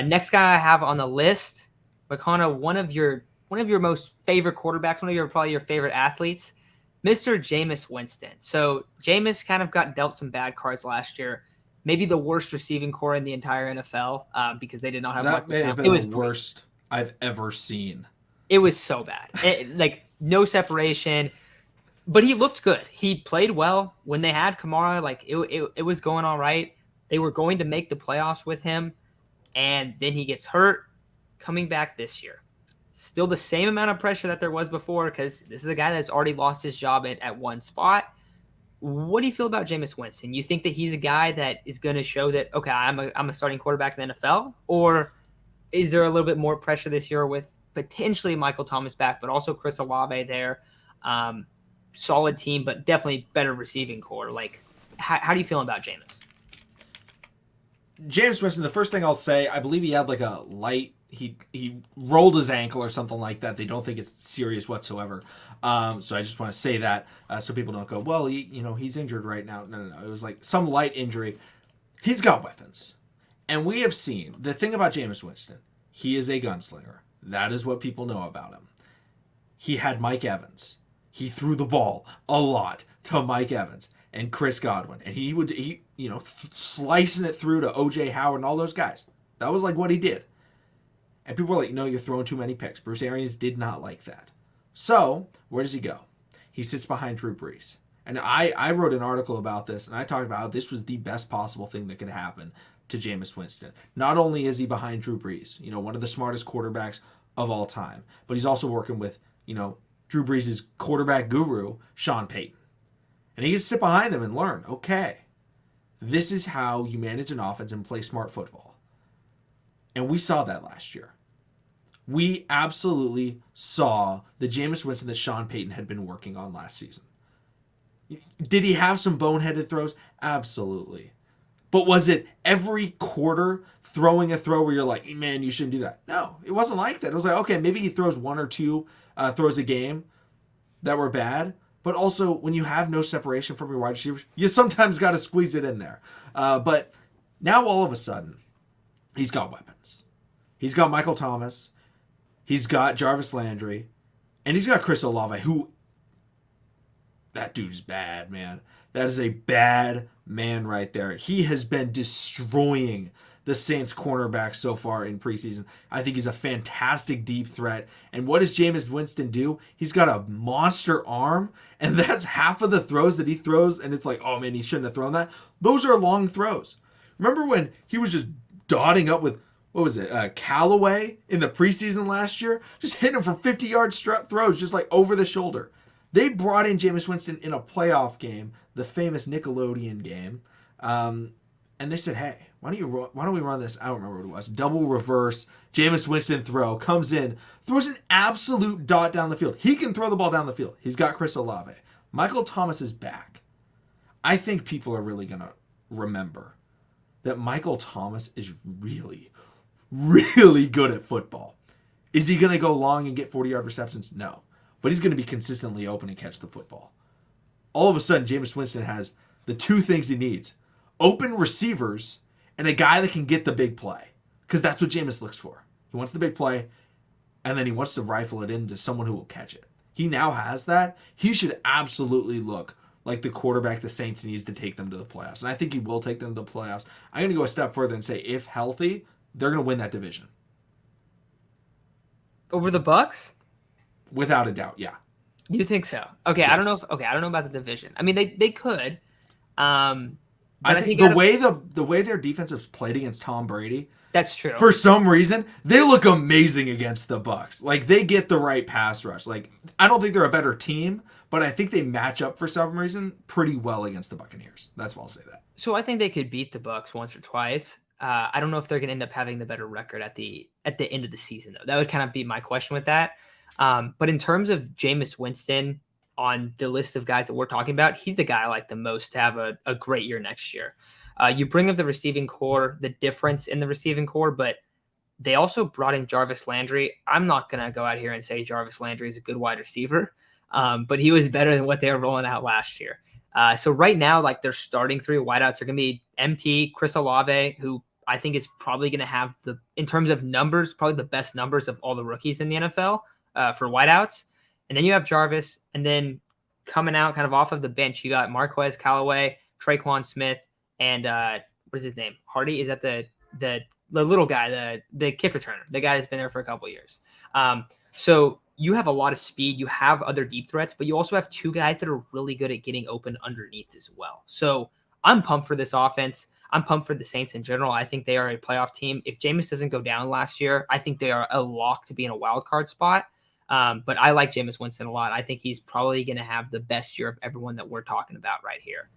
Next guy I have on the list, McConnell, one of your most favorite quarterbacks, probably your favorite athletes, Mr. Jameis Winston. So Jameis kind of got dealt some bad cards last year. Maybe the worst receiving core in the entire NFL because they did not have That Michael may have Thomas. It been the was brutal. worst I've ever seen. It was so bad. Like no separation, but he looked good. He played well when they had Kamara. Like it was going all right. They were going to make the playoffs with him, and then he gets hurt. Coming back this year, still the same amount of pressure that there was before because this is a guy that's already lost his job at one spot. What do you feel about Jameis Winston? You think that he's a guy that is going to show that okay, I'm a starting quarterback in the NFL, or is there a little bit more pressure this year with potentially Michael Thomas back, but also Chris Olave there? Solid team, but definitely better receiving core. Like, how do you feel about Jameis? Jameis Winston, the first thing I'll say, I believe he had like a light, he rolled his ankle or something like that. They don't think it's serious whatsoever. So I just want to say that so people don't go, well, he's injured right now. No. It was like some light injury. He's got weapons. And we have seen, the thing about Jameis Winston, he is a gunslinger. That is what people know about him. He had Mike Evans. He threw the ball a lot to Mike Evans and Chris Godwin. And he slicing it through to O.J. Howard and all those guys. That was like what he did. And people were like, no, you're throwing too many picks. Bruce Arians did not like that. So, where does he go? He sits behind Drew Brees. And I wrote an article about this, and I talked about how this was the best possible thing that could happen to Jameis Winston. Not only is he behind Drew Brees, one of the smartest quarterbacks of all time, but he's also working with, Drew Brees' quarterback guru, Sean Payton. And he can sit behind them and learn, okay, this is how you manage an offense and play smart football. And we saw that last year. We absolutely saw the Jameis Winston that Sean Payton had been working on last season. Did he have some boneheaded throws? Absolutely. But was it every quarter throwing a throw where you're like, man, you shouldn't do that? No, it wasn't like that. It was like, okay, maybe he throws one or two throws a game that were bad. But also, when you have no separation from your wide receivers, you sometimes got to squeeze it in there. But now all of a sudden, he's got weapons. He's got Michael Thomas. He's got Jarvis Landry. And he's got Chris Olave, who... that dude's bad, man. That is a bad man right there. He has been destroying the Saints cornerback so far in preseason. I think he's a fantastic deep threat. And what does Jameis Winston do? He's got a monster arm, and that's half of the throws that he throws, and it's like, oh man, he shouldn't have thrown that. Those are long throws. Remember when he was just dotting up with, what was it, Callaway in the preseason last year? Just hitting him for 50-yard throws, just like over the shoulder. They brought in Jameis Winston in a playoff game, the famous Nickelodeon game, and they said, hey, why don't we run this? I don't remember what it was. Double reverse, Jameis Winston throw, comes in, throws an absolute dot down the field. He can throw the ball down the field. He's got Chris Olave. Michael Thomas is back. I think people are really going to remember that Michael Thomas is really, really good at football. Is he going to go long and get 40-yard receptions? No. But he's going to be consistently open and catch the football. All of a sudden, Jameis Winston has the two things he needs. Open receivers and a guy that can get the big play. Because that's what Jameis looks for. He wants the big play, and then he wants to rifle it into someone who will catch it. He now has that. He should absolutely look like the quarterback the Saints needs to take them to the playoffs. And I think he will take them to the playoffs. I'm going to go a step further and say, if healthy, they're going to win that division. Over the Bucks? Without a doubt, yeah. You think so? Okay, yes. I don't know about the division. I mean, they could. I think the way their defense has played against Tom Brady, that's true. For some reason, they look amazing against the Bucs. Like, they get the right pass rush. Like, I don't think they're a better team, but I think they match up for some reason pretty well against the Buccaneers. That's why I'll say that. So I think they could beat the Bucs once or twice. I don't know if they're going to end up having the better record at the end of the season, though. That would kind of be my question with that. But in terms of Jameis Winston on the list of guys that we're talking about, he's the guy I like the most to have a great year next year. You bring up the receiving core, the difference in the receiving core, but they also brought in Jarvis Landry. I'm not going to go out here and say Jarvis Landry is a good wide receiver, but he was better than what they were rolling out last year. So right now, like, their starting three wideouts are going to be MT, Chris Olave, who I think is probably going to have in terms of numbers, probably the best numbers of all the rookies in the NFL for wideouts. And then you have Jarvis, and then coming out kind of off of the bench, you got Marquez Callaway, Traquan Smith, and what is his name? Hardy? Is that the little guy, the kick returner, the guy that's been there for a couple of years. So you have a lot of speed. You have other deep threats, but you also have two guys that are really good at getting open underneath as well. So I'm pumped for this offense. I'm pumped for the Saints in general. I think they are a playoff team. If Jameis doesn't go down last year, I think they are a lock to be in a wild card spot. But I like Jameis Winston a lot. I think he's probably going to have the best year of everyone that we're talking about right here.